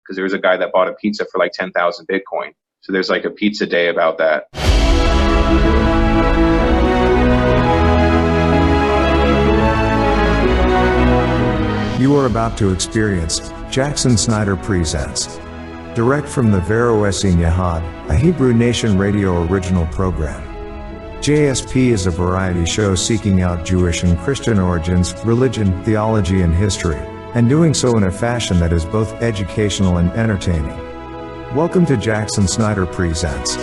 because there was a guy that bought a pizza for like 10,000 Bitcoin. So there's like a pizza day about that. You are about to experience Jackson Snyder Presents, direct from the Vero Essene Yahad, a Hebrew Nation radio original program. JSP is a variety show seeking out Jewish and Christian origins, religion, theology, and history, and doing so in a fashion that is both educational and entertaining. Welcome to Jackson Snyder Presents.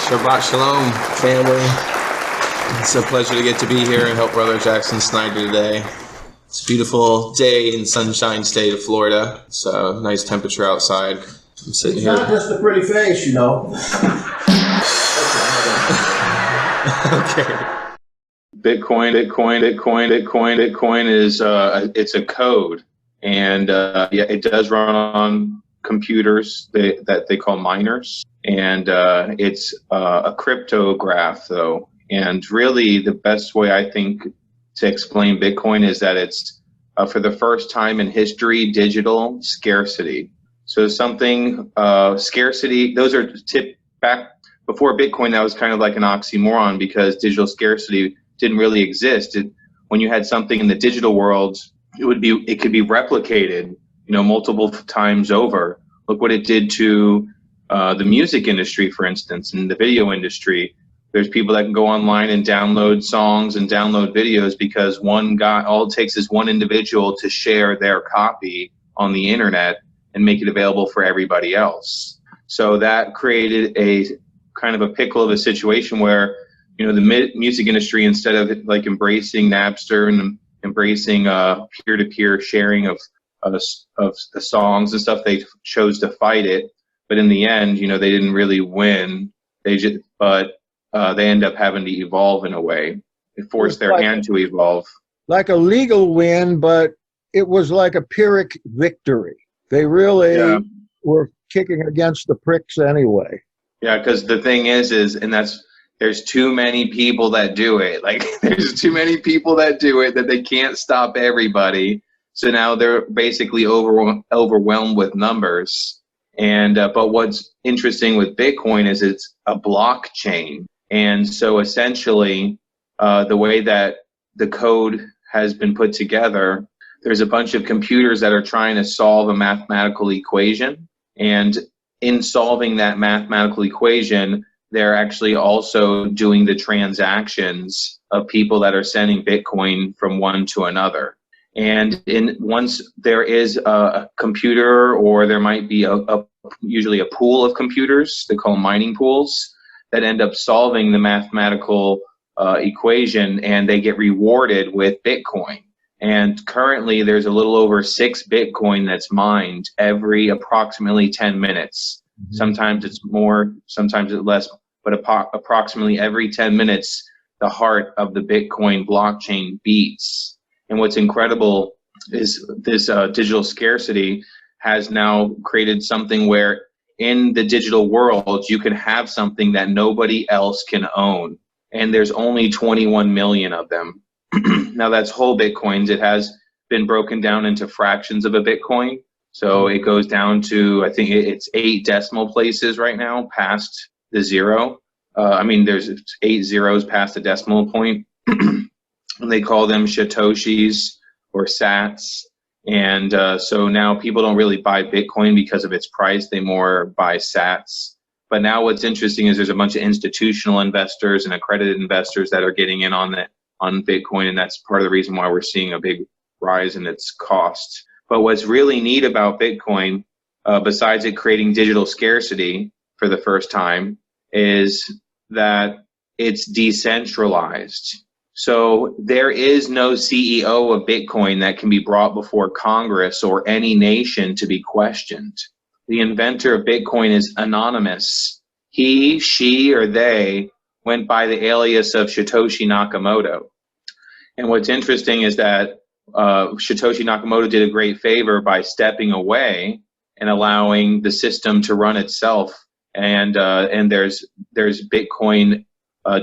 Shabbat Shalom, family. It's a pleasure to get to be here and help Brother Jackson Snyder today. It's a beautiful day in Sunshine State of Florida. It's a nice temperature outside. I'm sitting here. It's not just a pretty face, you know. Okay. Bitcoin is it's a code, and it does run on computers that they call miners, and it's a cryptograph though. And really, the best way I think to explain Bitcoin is that it's for the first time in history, digital scarcity. So something scarcity. Those are back before Bitcoin. That was kind of like an oxymoron because digital scarcity didn't really exist. When you had something in the digital world, it could be replicated, multiple times over. Look what it did to the music industry, for instance, and the video industry. There's people that can go online and download songs and download videos because all it takes is one individual to share their copy on the internet and make it available for everybody else. So that created a kind of a pickle of a situation where, the music industry, instead of like embracing Napster and embracing peer-to-peer sharing of the songs and stuff, they chose to fight it. But in the end, they didn't really win. They end up having to evolve in a way. It forced their hand to evolve. Like a legal win, but it was like a Pyrrhic victory. They really were kicking against the pricks anyway. Yeah, because the thing is there's too many people that do it. Like, there's too many people that do it that they can't stop everybody. So now they're basically overwhelmed with numbers. And but what's interesting with Bitcoin is it's a blockchain. And so essentially, the way that the code has been put together, there's a bunch of computers that are trying to solve a mathematical equation. And in solving that mathematical equation, they're actually also doing the transactions of people that are sending Bitcoin from one to another. And once there is a computer, or there might be usually a pool of computers, they call them mining pools, that end up solving the mathematical equation, and they get rewarded with Bitcoin. And currently there's a little over 6 Bitcoin that's mined every approximately 10 minutes. Mm-hmm. Sometimes it's more, sometimes it's less, but approximately every 10 minutes, the heart of the Bitcoin blockchain beats. And what's incredible is this digital scarcity has now created something where in the digital world, you can have something that nobody else can own. And there's only 21 million of them. Now that's whole Bitcoins. It has been broken down into fractions of a Bitcoin. So it goes down to, I think it's 8 decimal places right now past the zero. There's 8 zeros past the decimal point. And they call them Satoshis or Sats. And so now people don't really buy Bitcoin because of its price. They more buy Sats. But now what's interesting is there's a bunch of institutional investors and accredited investors that are getting in on Bitcoin. And that's part of the reason why we're seeing a big rise in its cost. But what's really neat about Bitcoin, besides it creating digital scarcity for the first time, is that it's decentralized. So there is no CEO of Bitcoin that can be brought before Congress or any nation to be questioned. The inventor of Bitcoin is anonymous. He, she, or they went by the alias of Satoshi Nakamoto. And what's interesting is that Satoshi Nakamoto did a great favor by stepping away and allowing the system to run itself and there's Bitcoin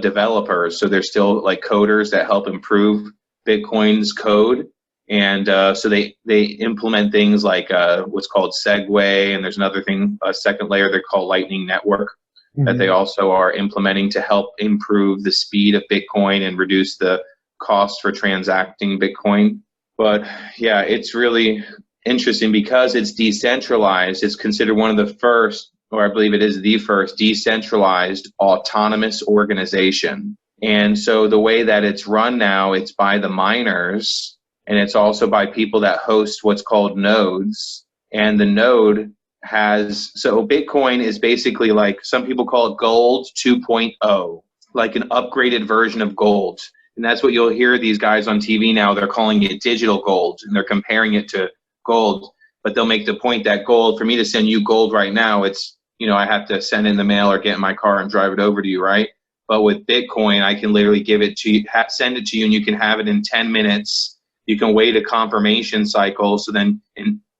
developers. So there's still like coders that help improve Bitcoin's code. And so they implement things like what's called Segway, and there's another thing, a second layer they're called Lightning Network, that they also are implementing to help improve the speed of Bitcoin and reduce the cost for transacting Bitcoin. But yeah, it's really interesting because it's decentralized. It's considered one of the first, or I believe it is the first, decentralized autonomous organization. And so the way that it's run now, it's by the miners, and it's also by people that host what's called nodes. And the node has, so Bitcoin is basically like, some people call it gold 2.0, like an upgraded version of gold. And that's what you'll hear these guys on TV now. They're calling it digital gold, and they're comparing it to gold. But they'll make the point that gold, for me to send you gold right now, it's, you know, I have to send in the mail or get in my car and drive it over to you, right? But with Bitcoin, I can literally give it to you, send it to you, and you can have it in 10 minutes. You can wait a confirmation cycle. So then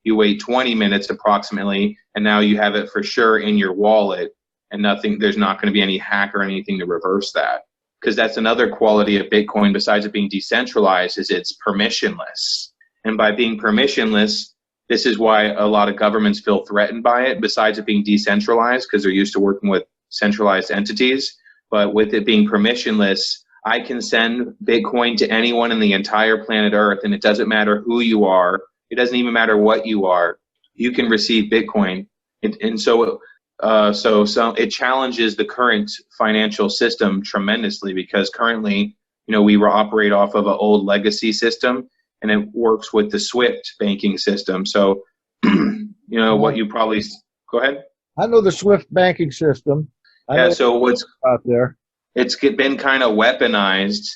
you wait 20 minutes approximately, and now you have it for sure in your wallet, and nothing, there's not going to be any hack or anything to reverse that. Because that's another quality of Bitcoin, besides it being decentralized, is it's permissionless. And by being permissionless, this is why a lot of governments feel threatened by it, besides it being decentralized, because they're used to working with centralized entities. But with it being permissionless, I can send Bitcoin to anyone in the entire planet Earth, and it doesn't matter who you are. It doesn't even matter what you are. You can receive Bitcoin. And so it challenges the current financial system tremendously, because currently, you know, we operate off of an old legacy system, and it works with the SWIFT banking system. So, you know, what you probably, go ahead. I know the SWIFT banking system. Yeah, so what's out there? It's been kind of weaponized.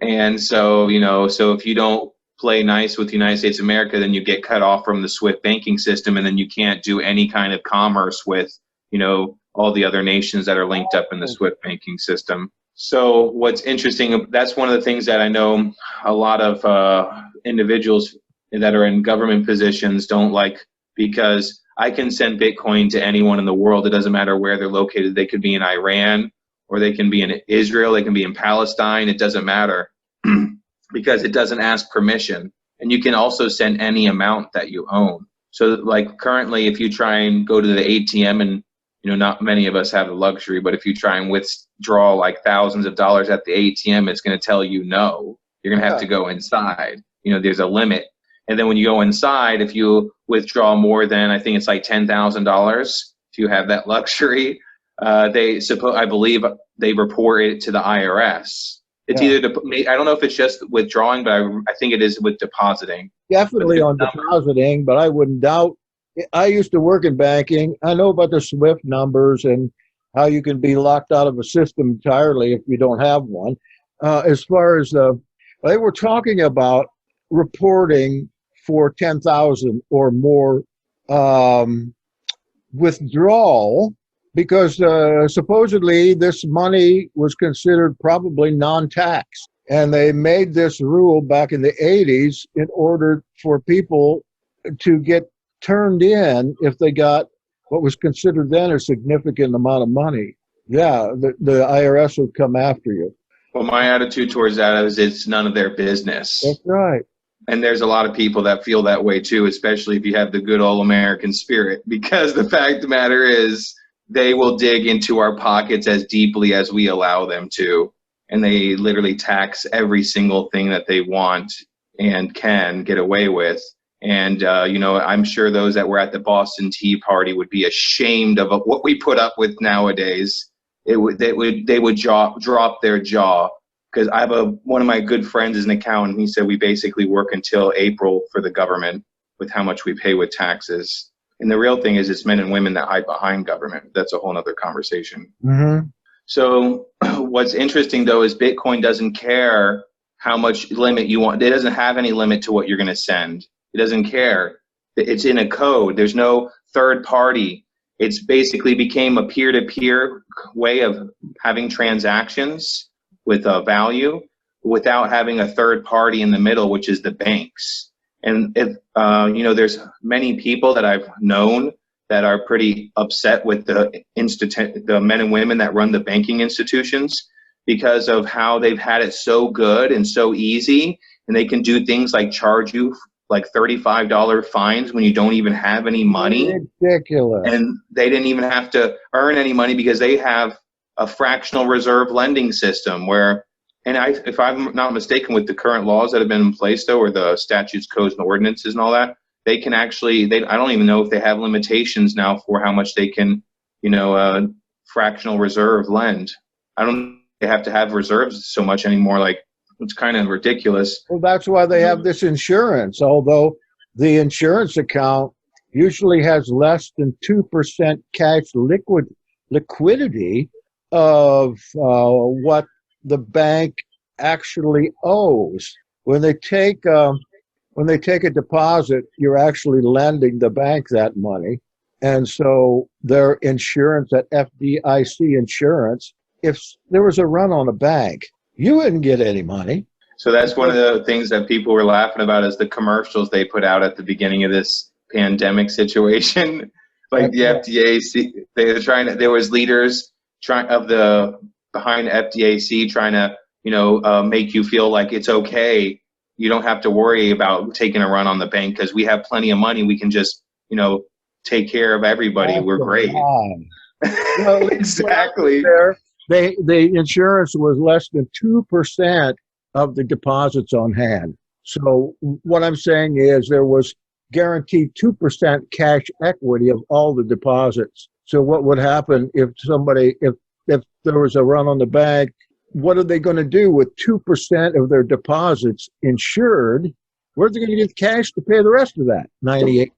And so, you know, so if you don't play nice with the United States of America, then you get cut off from the SWIFT banking system, and then you can't do any kind of commerce with, you know, all the other nations that are linked up in the SWIFT banking system. So what's interesting, that's one of the things that I know a lot of individuals that are in government positions don't like, because I can send Bitcoin to anyone in the world. It doesn't matter where they're located. They could be in Iran, or they can be in Israel, they can be in Palestine. It doesn't matter because it doesn't ask permission. And you can also send any amount that you own. So like currently, if you try and go to the ATM, and you know, not many of us have the luxury, but if you try and withdraw like thousands of dollars at the ATM, it's going to tell you no. You're going to have to go inside. You know, there's a limit. And then when you go inside, if you withdraw more than, I think it's like $10,000, if you have that luxury, I believe they report it to the IRS. It's either, I don't know if it's just withdrawing, but I think it is with depositing. Definitely on depositing, but I wouldn't doubt. I used to work in banking. I know about the SWIFT numbers and how you can be locked out of a system entirely if you don't have one. As far as they were talking about reporting for 10,000 or more withdrawal, because supposedly this money was considered probably non-tax. And they made this rule back in the 80s in order for people to get turned in if they got what was considered then a significant amount of money. Yeah, the IRS would come after you. Well, my attitude towards that is it's none of their business. That's right. And there's a lot of people that feel that way too, especially if you have the good old American spirit, because the fact of the matter is they will dig into our pockets as deeply as we allow them to. And they literally tax every single thing that they want and can get away with. And, you know, I'm sure those that were at the Boston Tea Party would be ashamed of what we put up with nowadays. They would drop their jaw. Because I have one of my good friends is an accountant. He said we basically work until April for the government with how much we pay with taxes. And the real thing is it's men and women that hide behind government. That's a whole other conversation. Mm-hmm. So what's interesting, though, is Bitcoin doesn't care how much limit you want. It doesn't have any limit to what you're going to send. It doesn't care. It's in a code. There's no third party. It's basically became a peer-to-peer way of having transactions with a value without having a third party in the middle, which is the banks. And if, you know, there's many people that I've known that are pretty upset with the men and women that run the banking institutions because of how they've had it so good and so easy, and they can do things like charge you like $35 fines when you don't even have any money. Ridiculous. And they didn't even have to earn any money because they have a fractional reserve lending system where, and if I'm not mistaken, with the current laws that have been in place though, or the statutes, codes, and ordinances and all that, they can actually, I don't even know if they have limitations now for how much they can, fractional reserve lend. I don't, they have to have reserves so much anymore. Like, it's kind of ridiculous. Well, that's why they have this insurance, although the insurance account usually has less than 2% cash liquidity of what the bank actually owes. When they take a deposit, you're actually lending the bank that money. And so their insurance, that FDIC insurance, if there was a run on a bank, you wouldn't get any money. So that's one of the things that people were laughing about is the commercials they put out at the beginning of this pandemic situation. Like the FDIC, there was leaders behind FDIC trying to, make you feel like it's okay. You don't have to worry about taking a run on the bank because we have plenty of money. We can just, take care of everybody. We're great. Exactly. The insurance was less than 2% of the deposits on hand. So what I'm saying is there was guaranteed 2% cash equity of all the deposits. So what would happen if there was a run on the bank? What are they going to do with 2% of their deposits insured? Where are they going to get cash to pay the rest of that 98%?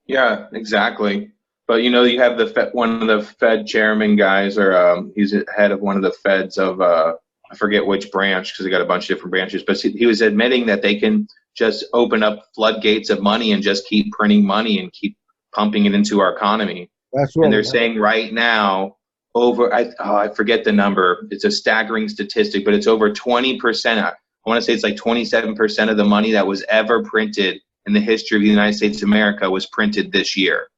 Yeah, exactly. But you have one of the Fed chairman guys, or he's head of one of the Feds of I forget which branch because they got a bunch of different branches. But he was admitting that they can just open up floodgates of money and just keep printing money and keep pumping it into our economy. And they're saying right now I forget the number. It's a staggering statistic, but it's over 20%. I want to say it's like 27% of the money that was ever printed in the history of the United States of America was printed this year.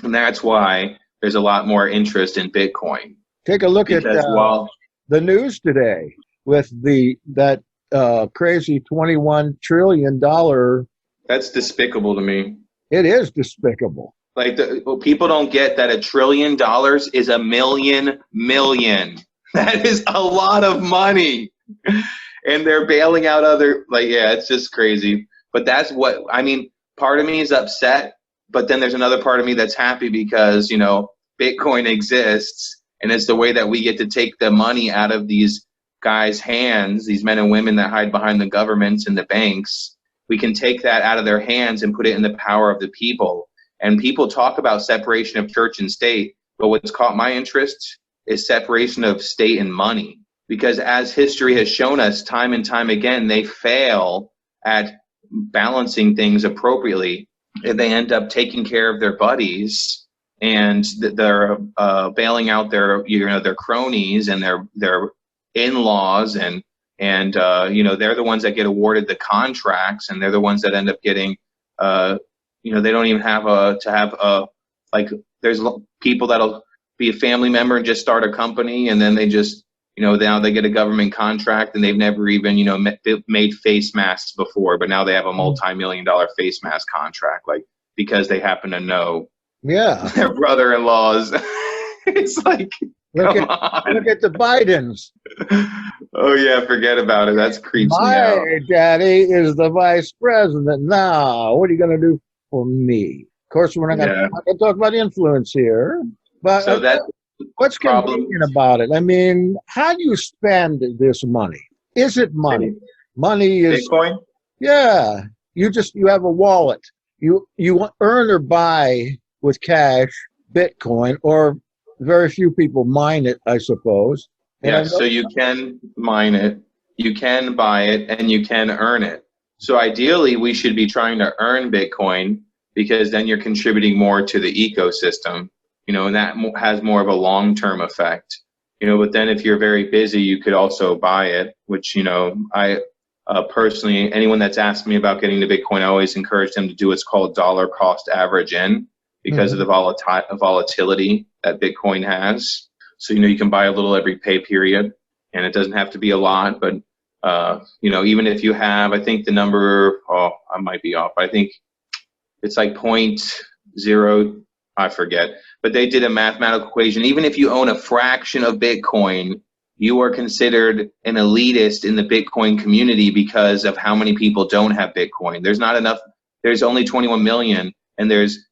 And that's why there's a lot more interest in Bitcoin. Take a look at the news today with that crazy $21 trillion. That's despicable to me. It is despicable. Like people don't get that $1 trillion is a million. That is a lot of money. And they're bailing out it's just crazy. But that's what, part of me is upset, but then there's another part of me that's happy because, Bitcoin exists, and it's the way that we get to take the money out of these guys' hands, these men and women that hide behind the governments and the banks. We can take that out of their hands and put it in the power of the people. And people talk about separation of church and state, but what's caught my interest is separation of state and money. Because as history has shown us time and time again, they fail at balancing things appropriately. And they end up taking care of their buddies, and they're bailing out their cronies and their in-laws, and they're the ones that get awarded the contracts, and they're the ones that end up getting they don't even have there's people that'll be a family member and just start a company, and then they just now they get a government contract and they've never even made face masks before, but now they have a multi-million-dollar face mask contract, like because they happen to know their brother-in-laws. It's like, look at the Bidens. Oh yeah, forget about it. That's creeps me out. My daddy is the vice president. Now, what are you going to do for me? Of course, we're not going to talk about influence here, but so what's convenient about it? How do you spend this money? Is it money? Money is Bitcoin. Yeah, you have a wallet. You earn or buy with cash Bitcoin, or very few people mine it, I suppose. So you can mine it, you can buy it, and you can earn it. So ideally, we should be trying to earn Bitcoin because then you're contributing more to the ecosystem. And that has more of a long-term effect, but then if you're very busy, you could also buy it, which, I personally, anyone that's asked me about getting to Bitcoin, I always encourage them to do what's called dollar cost average in, because of the volatility that Bitcoin has. So, you can buy a little every pay period, and it doesn't have to be a lot, but, even if you have, I think the number, I might be off. I think it's like 0.0, I forget, but they did a mathematical equation. Even if you own a fraction of Bitcoin, you are considered an elitist in the Bitcoin community because of how many people don't have Bitcoin. There's not enough. There's only 21 million, and there's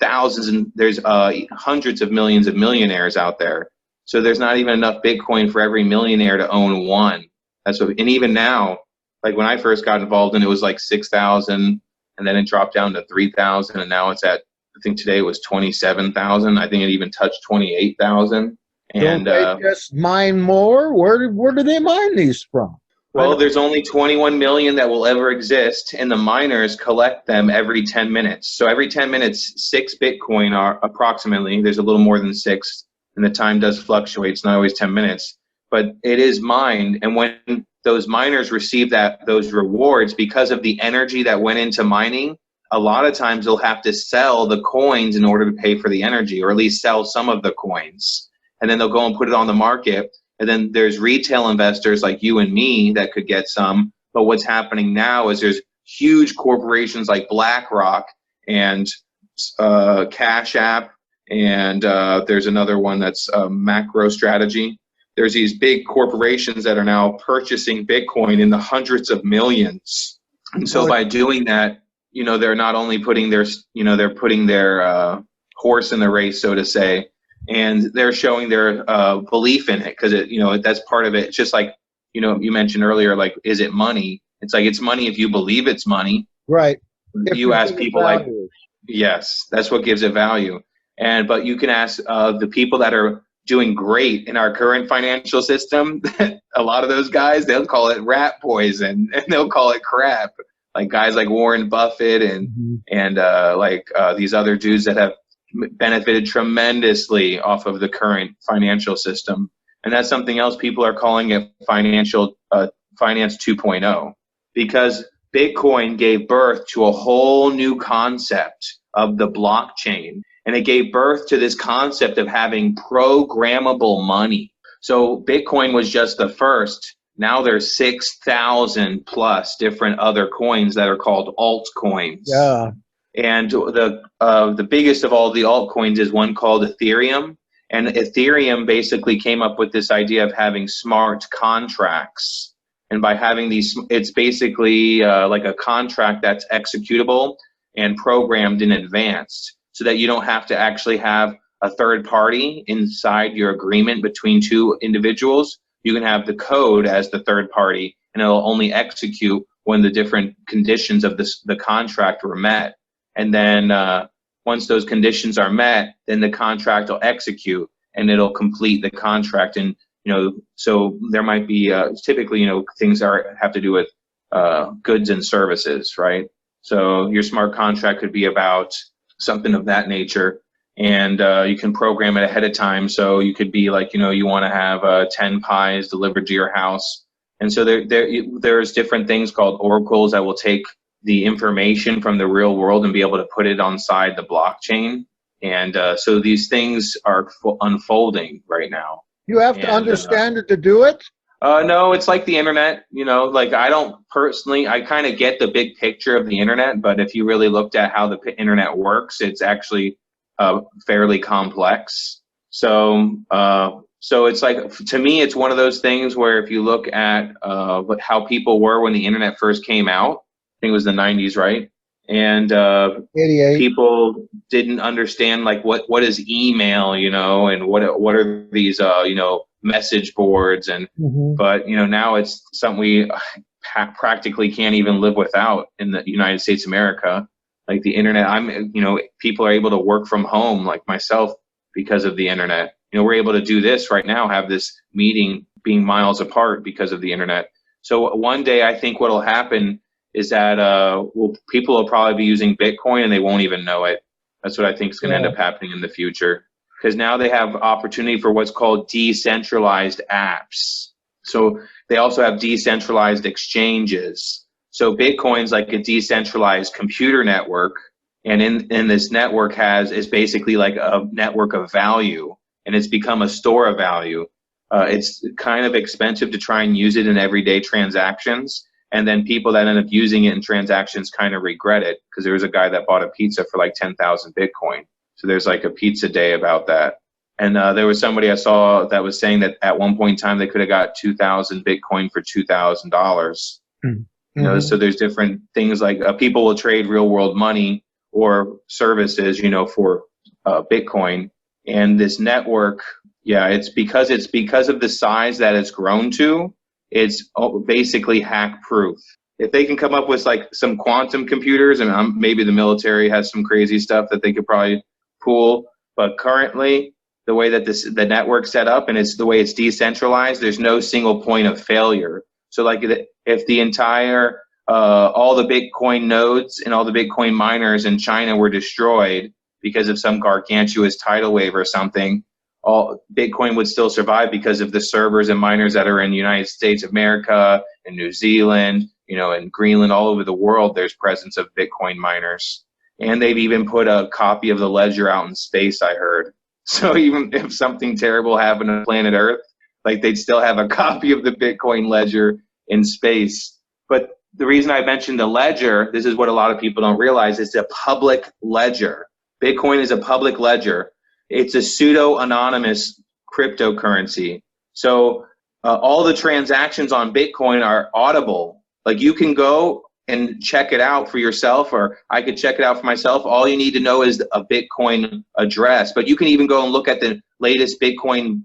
thousands and there's hundreds of millions of millionaires out there. So there's not even enough Bitcoin for every millionaire to own one. And even now, like when I first got involved, and it was like 6,000, and then it dropped down to 3,000, and now it's at, I think today it was 27,000. I think it even touched 28,000. And don't they just mine more? Where do they mine these from? Well, there's only 21 million that will ever exist, and the miners collect them every 10 minutes. So every 10 minutes, 6 Bitcoin are approximately, there's a little more than 6, and the time does fluctuate. It's not always 10 minutes, but it is mined. And when those miners receive those rewards, because of the energy that went into mining, a lot of times they'll have to sell the coins in order to pay for the energy, or at least sell some of the coins. And then they'll go and put it on the market. And then there's retail investors like you and me that could get some. But what's happening now is there's huge corporations like BlackRock and Cash App, and there's another one that's MacroStrategy. There's these big corporations that are now purchasing Bitcoin in the hundreds of millions. And so by doing that, they're not only putting their, they're putting their horse in the race, so to say, and they're showing their belief in it, because that's part of it. It's just like, you mentioned earlier, like, is it money? It's like, it's money if you believe it's money. Right. You ask people like, yes, that's what gives it value. But you can ask the people that are doing great in our current financial system, a lot of those guys, they'll call it rat poison, and they'll call it crap. Like guys like Warren Buffett and these other dudes that have benefited tremendously off of the current financial system. And that's something else people are calling it finance 2.0, because Bitcoin gave birth to a whole new concept of the blockchain. And it gave birth to this concept of having programmable money. So Bitcoin was just the first. Now there's 6,000 plus different other coins that are called altcoins. Yeah. And the biggest of all the altcoins is one called Ethereum. And Ethereum basically came up with this idea of having smart contracts. And by having these, it's basically like a contract that's executable and programmed in advance, so that you don't have to actually have a third party inside your agreement between two individuals. You can have the code as the third party, and it'll only execute when the different conditions of the contract were met. And then once those conditions are met, then the contract will execute, and it'll complete the contract. And so there might be typically things have to do with goods and services, right? So your smart contract could be about something of that nature, and you can program it ahead of time. So you could be like, you want to have 10 pies delivered to your house. And so there's different things called oracles that will take the information from the real world and be able to put it inside the blockchain. And so these things are unfolding right now. You have to understand it to do it? No, it's like the internet, like I kind of get the big picture of the internet, but if you really looked at how the internet works, it's actually fairly complex. So it's like, to me, it's one of those things where if you look at how people were when the internet first came out, I think it was the 90s, right? And 88. People didn't understand like what is email, and what are these message boards, and but now it's something we practically can't even live without in the United States of America. Like the internet, people are able to work from home, like myself, because of the internet. We're able to do this right now, have this meeting being miles apart because of the internet. So one day I think what'll happen is that people will probably be using Bitcoin and they won't even know it. That's what I think is going to end up happening in the future, because now they have opportunity for what's called decentralized apps. So they also have decentralized exchanges. So Bitcoin's like a decentralized computer network, And in this network is basically like a network of value, and it's become a store of value. It's kind of expensive to try and use it in everyday transactions. And then people that end up using it in transactions kind of regret it, because there was a guy that bought a pizza for like 10,000 Bitcoin. So there's like a pizza day about that. And there was somebody I saw that was saying that at one point in time they could have got 2,000 Bitcoin for $2,000. Mm-hmm. You know, so there's different things like people will trade real world money or services, you know, for Bitcoin. And this network, yeah, it's because of the size that it's grown to. It's basically hack proof. If they can come up with like some quantum computers, and maybe the military has some crazy stuff that they could probably pull, but currently the way that the network's set up and it's the way it's decentralized, there's no single point of failure. So like if the entire all the Bitcoin nodes and all the Bitcoin miners in China were destroyed because of some gargantuous tidal wave or something, all Bitcoin would still survive because of the servers and miners that are in the United States, America, and New Zealand, you know, and Greenland, all over the world. There's presence of Bitcoin miners, and they've even put a copy of the ledger out in space, I heard. So even if something terrible happened on planet Earth, like they'd still have a copy of the Bitcoin ledger in space. But the reason I mentioned the ledger, this is what a lot of people don't realize, it's a public ledger. Bitcoin is a public ledger. It's a pseudo-anonymous cryptocurrency. So all the transactions on Bitcoin are audible. Like you can go and check it out for yourself, or I could check it out for myself. All you need to know is a Bitcoin address. But you can even go and look at the latest Bitcoin,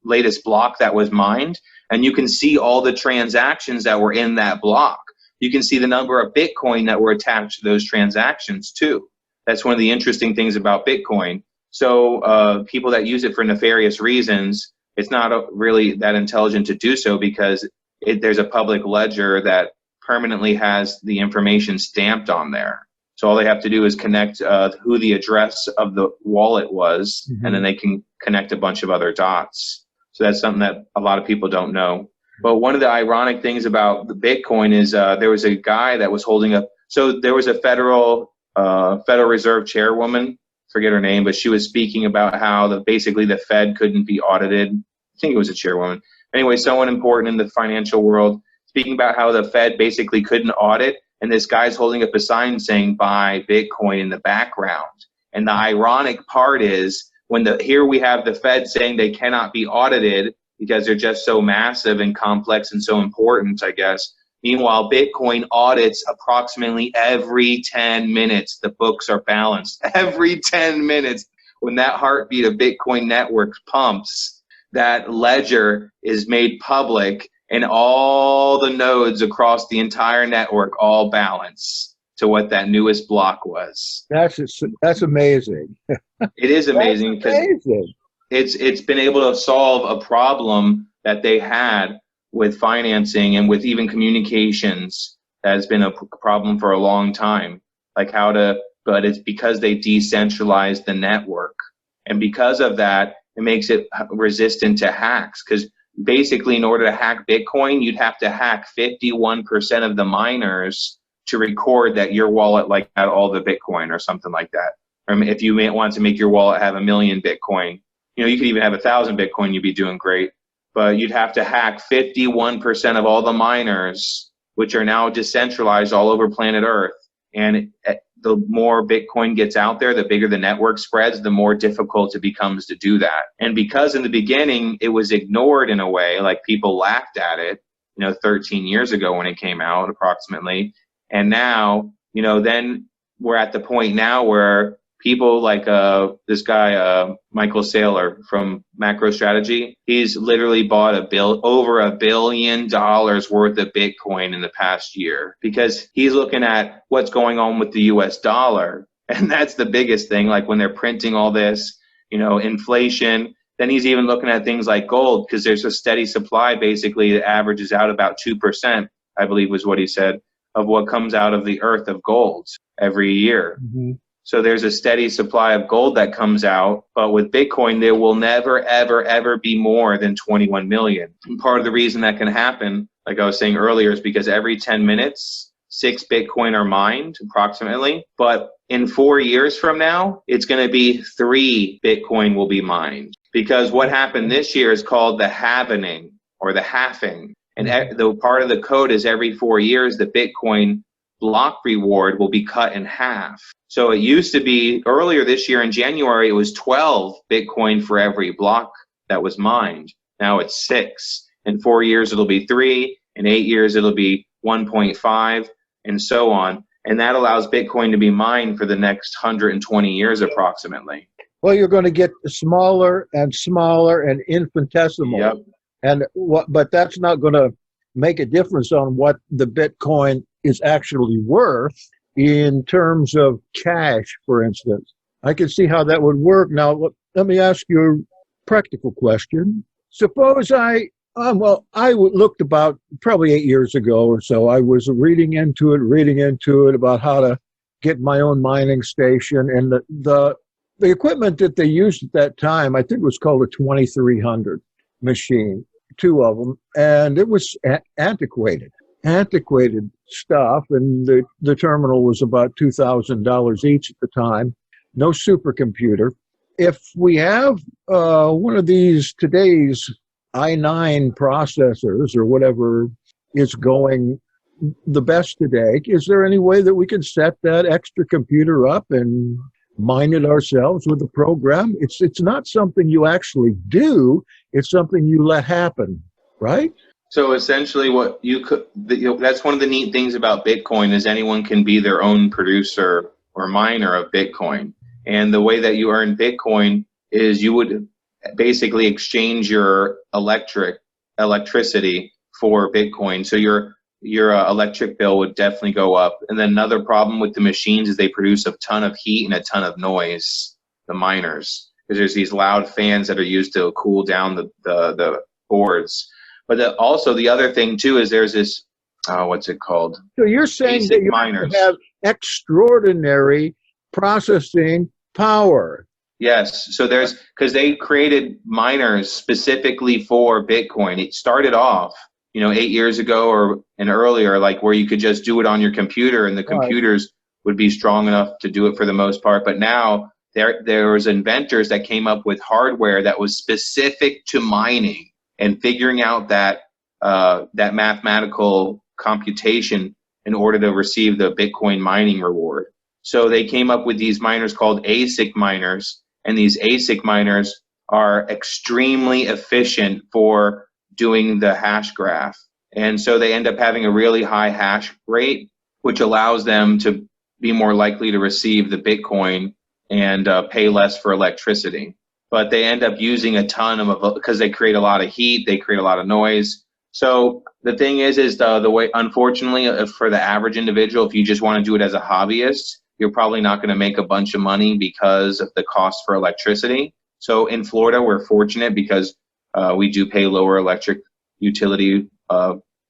latest block that was mined, and you can see all the transactions that were in that block. You can see the number of Bitcoin that were attached to those transactions too. That's one of the interesting things about Bitcoin. So people that use it for nefarious reasons, it's not really that intelligent to do so, because there's a public ledger that permanently has the information stamped on there. So all they have to do is connect who the address of the wallet was, mm-hmm. and then they can connect a bunch of other dots. So that's something that a lot of people don't know. But one of the ironic things about the Bitcoin is there was a guy that was holding up. So there was a Federal Reserve chairwoman, forget her name, but she was speaking about how basically the Fed couldn't be audited. I think it was a chairwoman. Anyway, someone important in the financial world, speaking about how the Fed basically couldn't audit, and this guy's holding up a sign saying buy Bitcoin in the background. And the ironic part is here we have the Fed saying they cannot be audited because they're just so massive and complex and so important, I guess. Meanwhile, Bitcoin audits approximately every 10 minutes. The books are balanced. Every 10 minutes, when that heartbeat of Bitcoin network pumps, that ledger is made public, and all the nodes across the entire network all balance to what that newest block was. That's amazing. It is amazing because it's been able to solve a problem that they had with financing and with even communications. That has been a problem for a long time. But it's because they decentralized the network. And because of that, it makes it resistant to hacks. Because basically, in order to hack Bitcoin, you'd have to hack 51% of the miners to record that your wallet had all the Bitcoin or something like that. Or if you want to make your wallet have 1 million Bitcoin, you could even have 1,000 Bitcoin, you'd be doing great. But you'd have to hack 51% of all the miners, which are now decentralized all over planet Earth. And the more Bitcoin gets out there, the bigger the network spreads, the more difficult it becomes to do that. And because in the beginning it was ignored in a way, like people laughed at it, 13 years ago when it came out approximately. And now, then we're at the point now where people like this guy, Michael Saylor from MacroStrategy, he's literally bought over $1 billion worth of Bitcoin in the past year, because he's looking at what's going on with the US dollar. And that's the biggest thing, like when they're printing all this, inflation. Then he's even looking at things like gold, because there's a steady supply, basically, that averages out about 2%, I believe was what he said, of what comes out of the earth of gold every year. Mm-hmm. So there's a steady supply of gold that comes out, but with Bitcoin, there will never, ever, ever be more than 21 million. And part of the reason that can happen, like I was saying earlier, is because every 10 minutes, 6 Bitcoin are mined approximately. But in 4 years from now, it's going to be 3 Bitcoin will be mined. Because what happened this year is called the halvening or the halving. And the part of the code is every 4 years, the Bitcoin block reward will be cut in half. So it used to be earlier this year in January, it was 12 Bitcoin for every block that was mined. Now it's 6. In 4 years, it'll be 3. In 8 years, it'll be 1.5 and so on. And that allows Bitcoin to be mined for the next 120 years approximately. Well, you're going to get smaller and smaller and infinitesimal. Yep. But that's not going to make a difference on what the Bitcoin is actually worth in terms of cash, for instance. I can see how that would work. Now, let me ask you a practical question. Suppose I looked about probably 8 years ago or so. I was reading into it about how to get my own mining station. And the equipment that they used at that time, I think it was called a 2300 machine, 2 of them. And it was antiquated stuff. And the terminal was about $2,000 each at the time. No supercomputer. If we have one of these today's i9 processors or whatever is going the best today, is there any way that we can set that extra computer up and mine it ourselves with a program? It's not something you actually do, it's something you let happen, right? So essentially what that's one of the neat things about Bitcoin is anyone can be their own producer or miner of Bitcoin. And the way that you earn Bitcoin is you would basically exchange your electricity for Bitcoin. So your electric bill would definitely go up. And then another problem with the machines is they produce a ton of heat and a ton of noise, the miners, because there's these loud fans that are used to cool down the boards. But also the other thing too is there's this, what's it called? So you're saying that you have extraordinary processing power. Yes. So because they created miners specifically for Bitcoin. It started off, 8 years ago and earlier, like where you could just do it on your computer and the computers would be strong enough to do it for the most part. But now there was inventors that came up with hardware that was specific to mining and figuring out that mathematical computation in order to receive the Bitcoin mining reward. So they came up with these miners called ASIC miners, and these ASIC miners are extremely efficient for doing the hash graph. And so they end up having a really high hash rate, which allows them to be more likely to receive the Bitcoin and pay less for electricity. But they end up using a ton of, because they create a lot of heat, they create a lot of noise. So the thing is the way, unfortunately, for the average individual, if you just want to do it as a hobbyist, you're probably not going to make a bunch of money because of the cost for electricity. So in Florida, we're fortunate because we do pay lower electric utility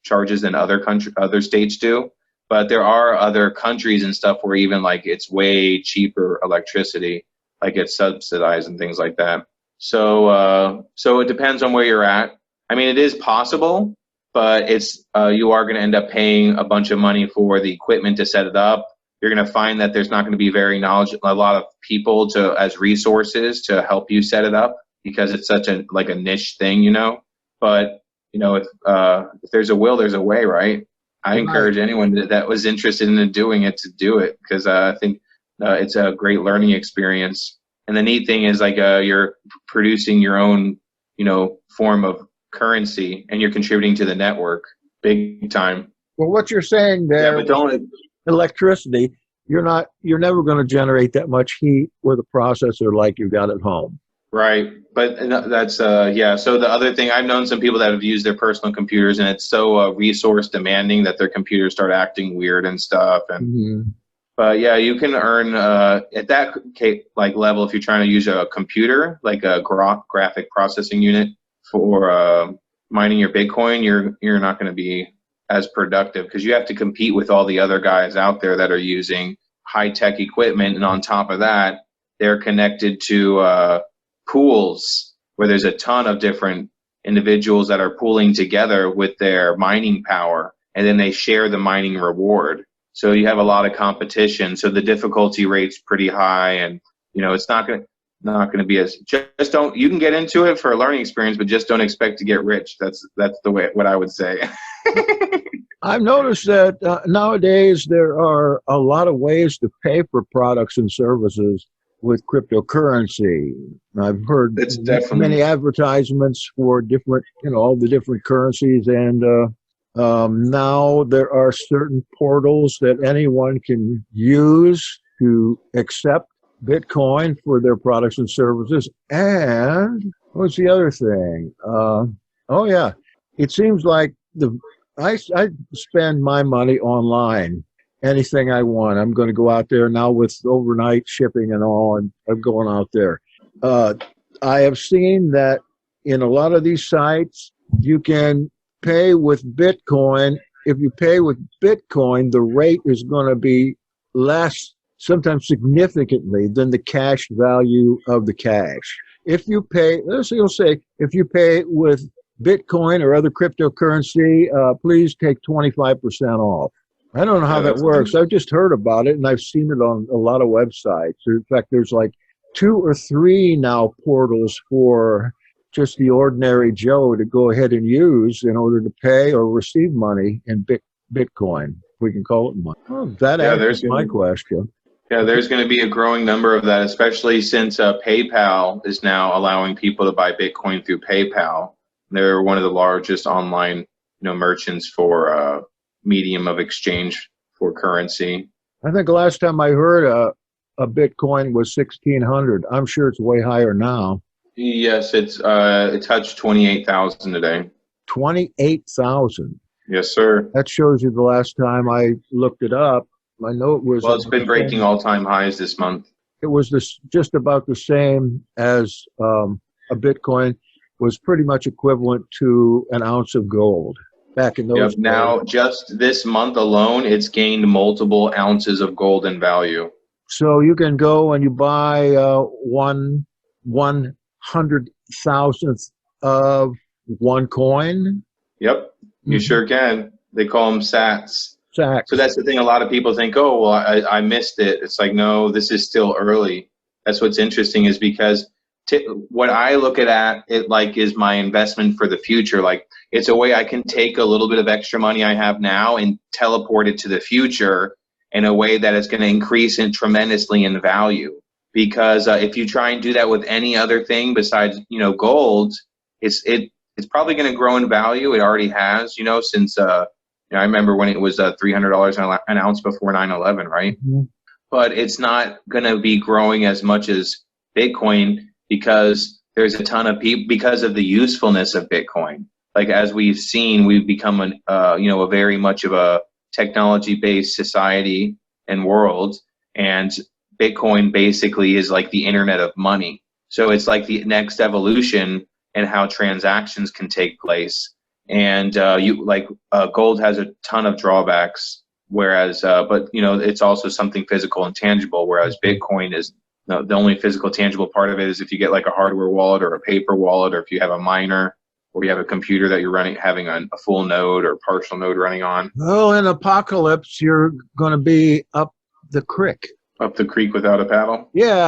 charges than other states do. But there are other countries and stuff where even like it's way cheaper electricity, like it's subsidized and things like that. So it depends on where you're at. I mean, it is possible, but you are going to end up paying a bunch of money for the equipment to set it up. You're going to find that there's not going to be a lot of people as resources to help you set it up because it's such a niche thing, But if there's a will, there's a way, right? I encourage anyone that was interested in doing it to do it because I think it's a great learning experience. And the neat thing is you're producing your own, form of currency and you're contributing to the network big time. Well, what you're saying there, but don't electricity, you're never going to generate that much heat with a processor like you got at home. Right. But that's, yeah. So the other thing, I've known some people that have used their personal computers and it's so resource demanding that their computers start acting weird and stuff. And, But yeah, you can earn at that level, if you're trying to use a computer, like a graphic processing unit for mining your Bitcoin, you're not going to be as productive because you have to compete with all the other guys out there that are using high-tech equipment. And on top of that, they're connected to pools where there's a ton of different individuals that are pooling together with their mining power, and then they share the mining reward. So you have a lot of competition. So the difficulty rate's pretty high, and it's not gonna be as, just don't, you can get into it for a learning experience, but just don't expect to get rich. That's the way, what I would say. I've noticed that nowadays there are a lot of ways to pay for products and services with cryptocurrency. I've heard It's definitely many advertisements for different, all the different currencies, and now there are certain portals that anyone can use to accept Bitcoin for their products and services. And what's the other thing? Oh yeah, it seems like I spend my money online. Anything I want, I'm going to go out there now with overnight shipping and all, and I'm going out there. I have seen that in a lot of these sites, you can pay with Bitcoin. If you pay with Bitcoin, the rate is going to be less, sometimes significantly, than the cash value of the cash. If you pay, you'll say, if you pay with Bitcoin or other cryptocurrency, please take 25% off. I don't know how that works. I've just heard about it, and I've seen it on a lot of websites. In fact, there's like 2 or 3 now portals for just the ordinary Joe to go ahead and use in order to pay or receive money in Bitcoin. We can call it money. Oh, that answers my question. Yeah, there's going to be a growing number of that, especially since PayPal is now allowing people to buy Bitcoin through PayPal. They're one of the largest online, merchants for medium of exchange for currency. I think the last time I heard a Bitcoin was 1,600. I'm sure it's way higher now. Yes, it touched 28,000 today. 28,000. Yes, sir. That shows you the last time I looked it up. I know it was. Well, it's been breaking all-time highs this month. It was just about the same as a Bitcoin was pretty much equivalent to an ounce of gold back in those days. Now, just this month alone, it's gained multiple ounces of gold in value. So you can go and you buy 1/100,000th of one coin. Yep, you sure can. They call them sats. Sats. So that's the thing. A lot of people think, oh, well, I missed it. It's like, no, this is still early. That's what's interesting, is because what I look at it like is my investment for the future. Like, it's a way I can take a little bit of extra money I have now and teleport it to the future in a way that is going to increase it tremendously in value. Because if you try and do that with any other thing besides, gold, it's probably going to grow in value. It already has, since I remember when it was $300 an ounce before 9/11, right? Mm-hmm. But it's not going to be growing as much as Bitcoin, because there's a ton of people, because of the usefulness of Bitcoin. Like, as we've seen, we've become a very much of a technology-based society and world, and Bitcoin basically is like the internet of money. So it's like the next evolution in how transactions can take place. And gold has a ton of drawbacks, whereas but it's also something physical and tangible, whereas Bitcoin is the only physical tangible part of it is if you get like a hardware wallet or a paper wallet, or if you have a miner, or you have a computer that you're having a full node or partial node running on. Well, in apocalypse, you're going to be up the creek. Up the creek without a paddle? Yeah,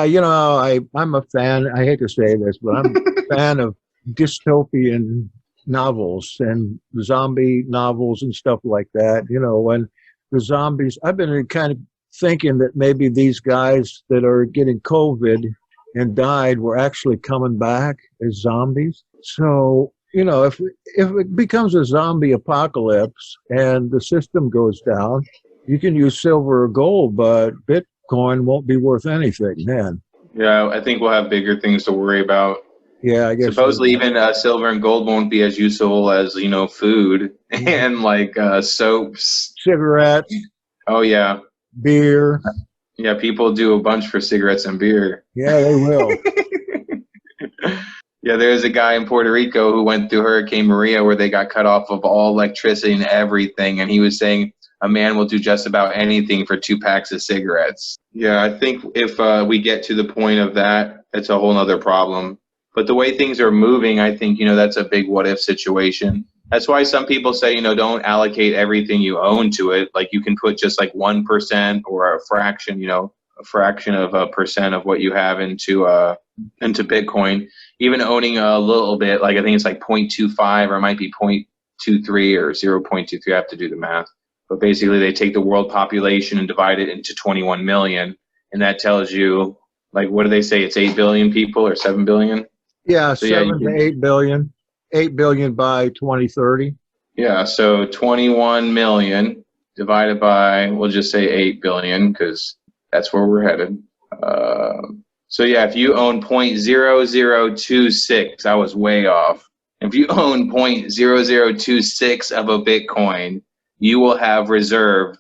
I'm a fan. I hate to say this, but I'm a fan of dystopian novels and zombie novels and stuff like that. When the zombies, I've been kind of thinking that maybe these guys that are getting COVID and died were actually coming back as zombies. So, if it becomes a zombie apocalypse and the system goes down, you can use silver or gold, but Bitcoin won't be worth anything then. Yeah, I think we'll have bigger things to worry about. Yeah, I guess. Supposedly even silver and gold won't be as useful as, food and like soaps. Cigarettes. Oh, yeah. Beer. Yeah, people do a bunch for cigarettes and beer. Yeah, they will. Yeah, there's a guy in Puerto Rico who went through Hurricane Maria where they got cut off of all electricity and everything. And he was saying a man will do just about anything for 2 packs of cigarettes. Yeah, I think if we get to the point of that, it's a whole other problem. But the way things are moving, I think, that's a big what if situation. That's why some people say, don't allocate everything you own to it. Like you can put just like 1% or a fraction, a fraction of a percent of what you have into Bitcoin. Even owning a little bit, like I think it's like 0.25 or it might be 0.23 or 0.23. I have to do the math. But basically they take the world population and divide it into 21 million. And that tells you, like, what do they say? It's 8 billion people or 7 billion? Yeah, So, 7 to 8 billion. 8 billion by 2030. Yeah, so 21 million divided by, we'll just say 8 billion because that's where we're headed. So yeah, if you own 0.0026, I was way off. If you own 0.0026 of a Bitcoin, you will have reserved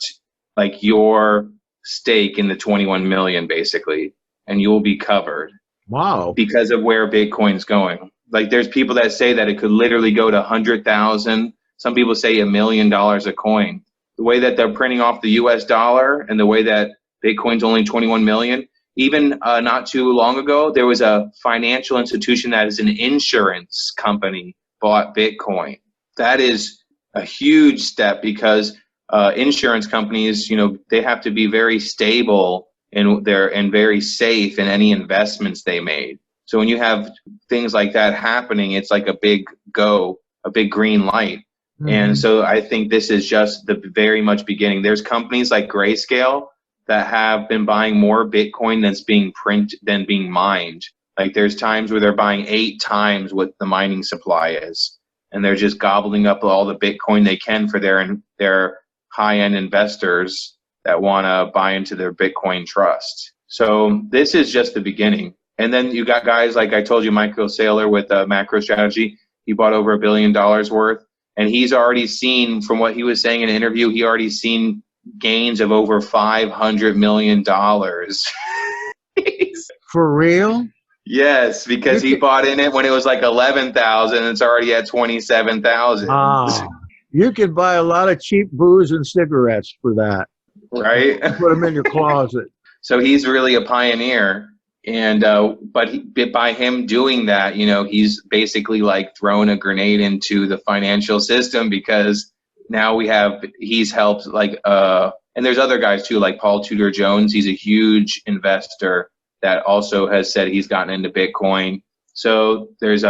like your stake in the 21 million basically, and you will be covered. Wow. Because of where Bitcoin's going. Like there's people that say that it could literally go to 100,000. Some people say $1 million a coin. The way that they're printing off the US dollar and the way that Bitcoin's only 21 million, even not too long ago, there was a financial institution that is an insurance company bought Bitcoin. That is a huge step because insurance companies, they have to be very stable and very safe in any investments they made. So when you have things like that happening, it's like a big green light. Mm-hmm. And so I think this is just the very much beginning. There's companies like Grayscale that have been buying more Bitcoin than being mined. Like there's times where they're buying 8 times what the mining supply is. And they're just gobbling up all the Bitcoin they can for their high-end investors that want to buy into their Bitcoin trust. So this is just the beginning. And then you got guys like I told you, Michael Saylor with Macro Strategy. He bought over $1 billion worth. And he's already seen, from what he was saying in an interview, he already seen gains of over $500 million. For real? Yes, because he bought in it when it was like 11,000. It's already at 27,000. You can buy a lot of cheap booze and cigarettes for that. Right? Put them in your closet. So he's really a pioneer. And but by him doing that, he's basically like throwing a grenade into the financial system because now he's helped like and there's other guys too, like Paul Tudor Jones. He's a huge investor that also has said he's gotten into Bitcoin. So there's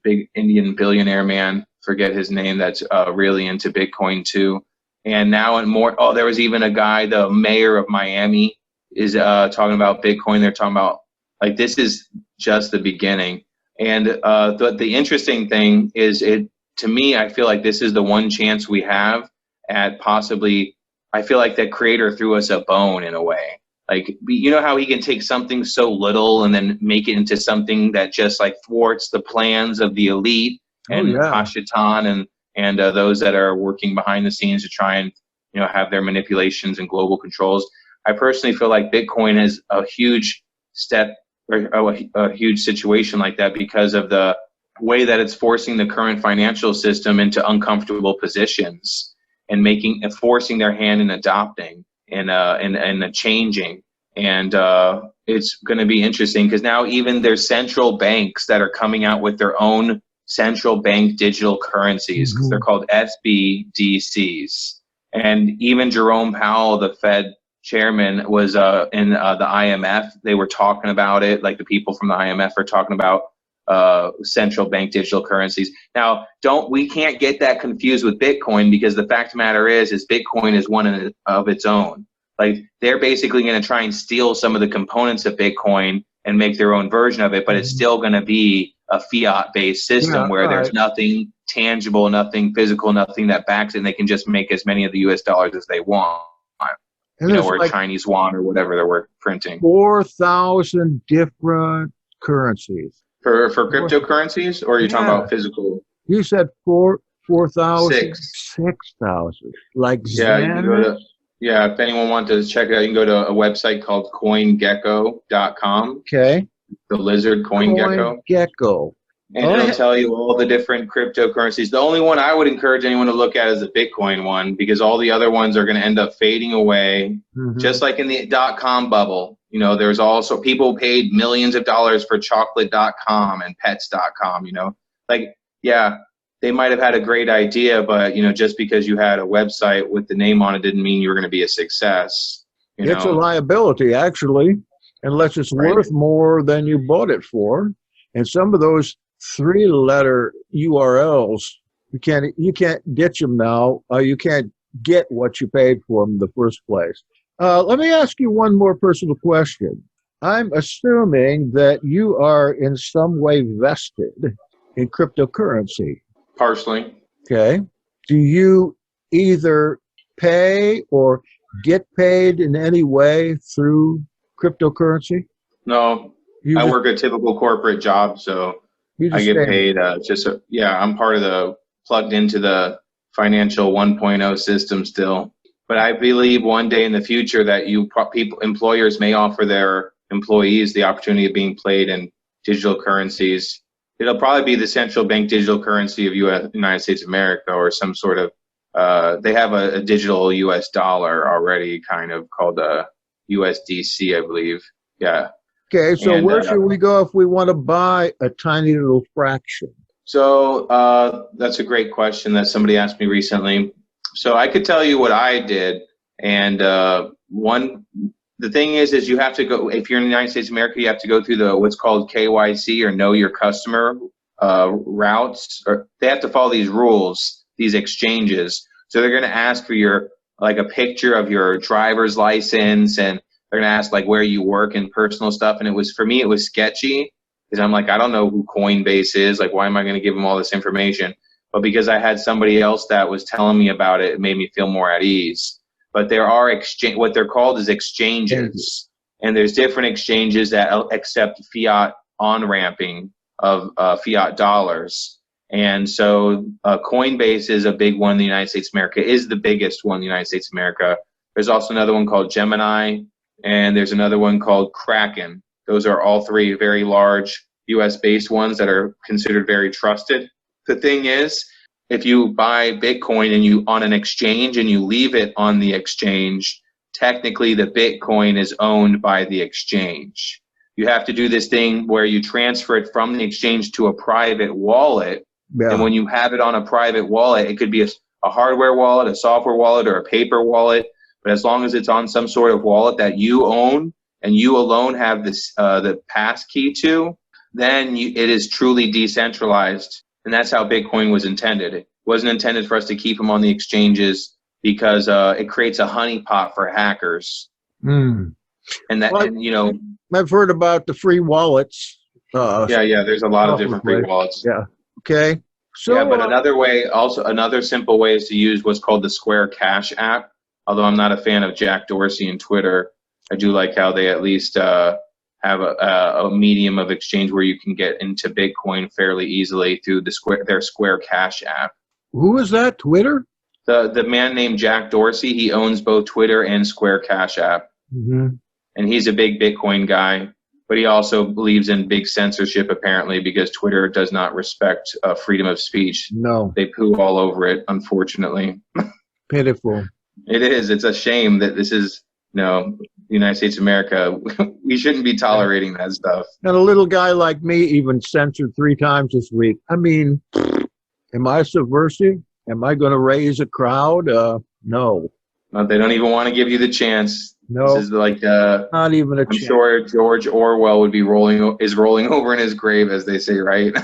big Indian billionaire man, forget his name, that's really into Bitcoin too. And now and more. Oh, there was even a guy, the mayor of Miami, is talking about Bitcoin. They're talking about like this is just the beginning. And the interesting thing is, to me, I feel like this is the one chance we have at possibly. I feel like that creator threw us a bone in a way. Like you know how he can take something so little and then make it into something that just like thwarts the plans of the elite and Hashatan and those that are working behind the scenes to try and have their manipulations and global controls. I personally feel like Bitcoin is a huge step or a huge situation like that because of the way that it's forcing the current financial system into uncomfortable positions and forcing their hand in adopting and changing. And it's going to be interesting because now even there's central banks that are coming out with their own central bank digital currencies because they're called SBDCs. And even Jerome Powell, the Fed chairman, was in the IMF. They were talking about it, like the people from the IMF are talking about central bank digital currencies. Now, we can't get that confused with Bitcoin because the fact of the matter is Bitcoin is one of its own. Like they're basically going to try and steal some of the components of Bitcoin and make their own version of it, but it's still going to be a fiat-based system where there's nothing tangible, nothing physical, nothing that backs it, and they can just make as many of the US dollars as they want. Or like Chinese yuan or whatever they were printing. 4,000 different currencies. For cryptocurrencies, or are you talking about physical? You said 4,000? 6,000. Like Zen? If anyone wanted to check it out, you can go to a website called CoinGecko.com. Okay. The lizard CoinGecko. CoinGecko. And it'll tell you all the different cryptocurrencies. The only one I would encourage anyone to look at is the Bitcoin one because all the other ones are going to end up fading away. Just like in the .com bubble. There's also people paid millions of dollars for chocolate.com and pets.com, they might have had a great idea, but just because you had a website with the name on it didn't mean you were going to be a success. It's a liability, actually, unless it's worth more than you bought it for. And some of those 3-letter URLs, you can't ditch them now. You can't get what you paid for them in the first place. Let me ask you one more personal question. I'm assuming that you are in some way vested in cryptocurrency. Partially. Okay. Do you either pay or get paid in any way through cryptocurrency? No, I work a typical corporate job, so I get paid. I'm part of plugged into the financial 1.0 system still. But I believe one day in the future that employers may offer their employees the opportunity of being paid in digital currencies. It'll probably be the central bank digital currency of United States of America, or some sort of, they have a digital US dollar already, kind of called USDC, I believe. Yeah. Okay, so where should we go if we want to buy a tiny little fraction? So that's a great question that somebody asked me recently. So I could tell you what I did, and the thing is you have to go, if you're in the United States of America, you have to go through what's called KYC, or know your customer routes, or they have to follow these rules, these exchanges. So they're going to ask for a picture of your driver's license, and they're going to ask where you work and personal stuff. And for me, it was sketchy, because I'm I don't know who Coinbase is. Why am I going to give them all this information? But because I had somebody else that was telling me about it, it made me feel more at ease. But there are what they're called is exchanges, and there's different exchanges that accept fiat on-ramping of fiat dollars. And so Coinbase is a big one in the United States of America, is the biggest one in the United States of America. There's also another one called Gemini, and there's another one called Kraken. Those are all three very large US-based ones that are considered very trusted. The thing is, if you buy Bitcoin and you on an exchange and you leave it on the exchange, technically the Bitcoin is owned by the exchange. You have to do this thing where you transfer it from the exchange to a private wallet. Yeah. And when you have it on a private wallet, it could be a hardware wallet, a software wallet, or a paper wallet. But as long as it's on some sort of wallet that you own and you alone have the pass key to, then it is truly decentralized. And that's how Bitcoin was intended. It wasn't intended for us to keep them on the exchanges, because it creates a honeypot for hackers. And I've heard about the free wallets. There's a lot of different free wallets. Yeah. Okay. So but another simple way is to use what's called the Square Cash app. Although I'm not a fan of Jack Dorsey and Twitter, I do like how they at least have a medium of exchange where you can get into Bitcoin fairly easily through their Square Cash app. Who is that? Twitter? The man named Jack Dorsey, he owns both Twitter and Square Cash app. Mm-hmm. And he's a big Bitcoin guy, but he also believes in big censorship, apparently, because Twitter does not respect freedom of speech. No. They poo all over it, unfortunately. Pitiful. It is. It's a shame that this is, the United States of America. We shouldn't be tolerating that stuff. And a little guy like me even censored 3 times this week. I mean, am I subversive? Am I going to raise a crowd? No. They don't even want to give you the chance. No. This is not even a chance. I'm sure George Orwell would be rolling over in his grave, as they say, right?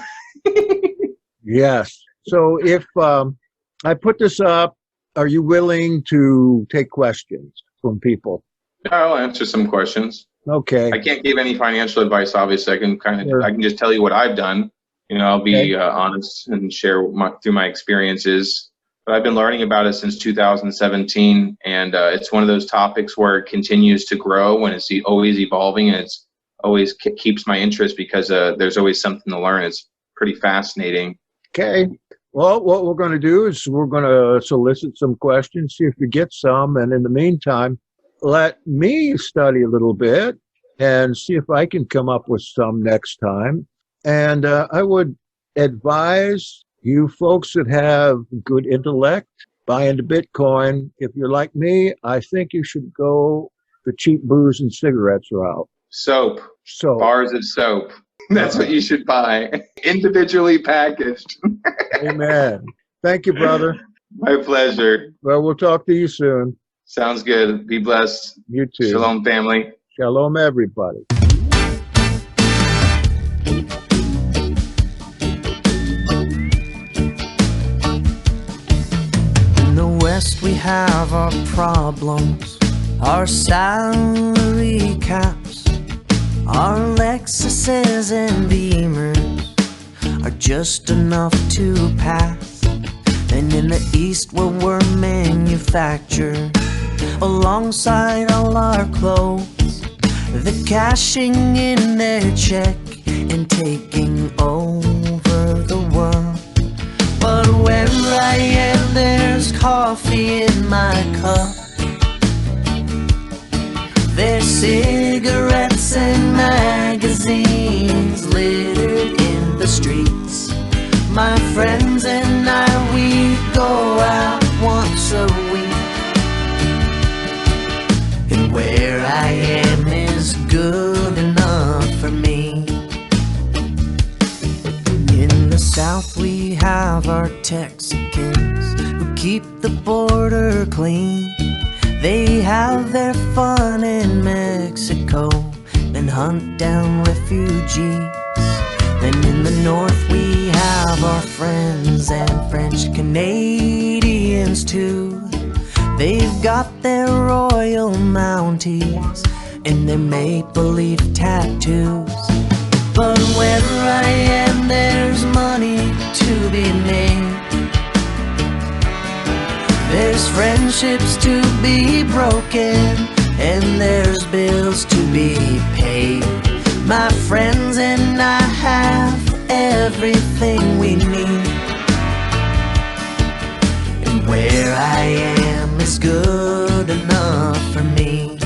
Yes. So if I put this up, are you willing to take questions from people? I'll answer some questions. Okay. I can't give any financial advice, obviously. I can just tell you what I've done. I'll be honest and share through my experiences. But I've been learning about it since 2017, and it's one of those topics where it continues to grow, and it's always evolving, and it's always keeps my interest because there's always something to learn. It's pretty fascinating. Okay. Well, what we're going to do is we're going to solicit some questions, see if we get some, and in the meantime, let me study a little bit and see if I can come up with some next time. And I would advise you folks that have good intellect, buy into Bitcoin. If you're like me, I think you should go the cheap booze and cigarettes route. Soap. Bars of soap. That's what you should buy. Individually packaged. Amen. Thank you, brother. My pleasure. Well, we'll talk to you soon. Sounds good. Be blessed. You too. Shalom, family. Shalom, everybody. In the West we have our problems, our salary caps, our Lexuses and Beamers are just enough to pass. And in the East where we're manufactured alongside all our clothes, they're cashing in their check and taking over the world. But where I am, there's coffee in my cup, there's cigarettes and magazines littered in the streets. My friends and I, we go out once a week, and where I am is good enough for me. In the South we have our Texicans who keep the border clean. They have their fun in Mexico and hunt down refugees. And in the North we have our friends and French Canadians too. They've got their royal mounties and their maple-leaf tattoos. But where I am, there's money to be made, there's friendships to be broken, and there's bills to be paid. My friends and I have everything we need, and where I am is good enough for me.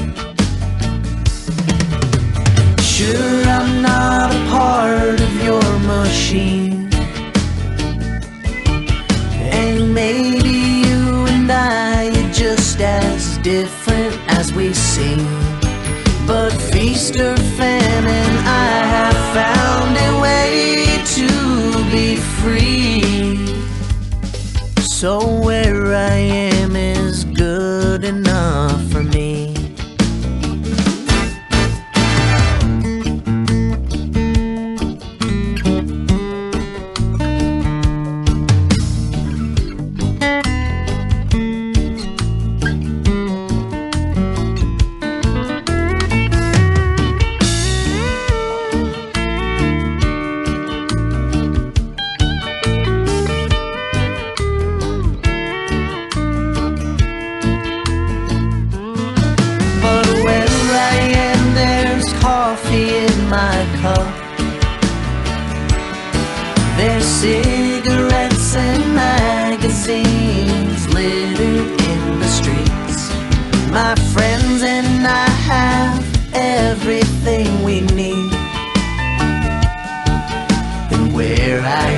Sure, I'm not a part of your machine, and maybe you and I are just as different as we seem. But feast or famine, I have found a way to be free. So where I am is good enough for me. There's cigarettes and magazines littered in the streets. My friends and I have everything we need, and where I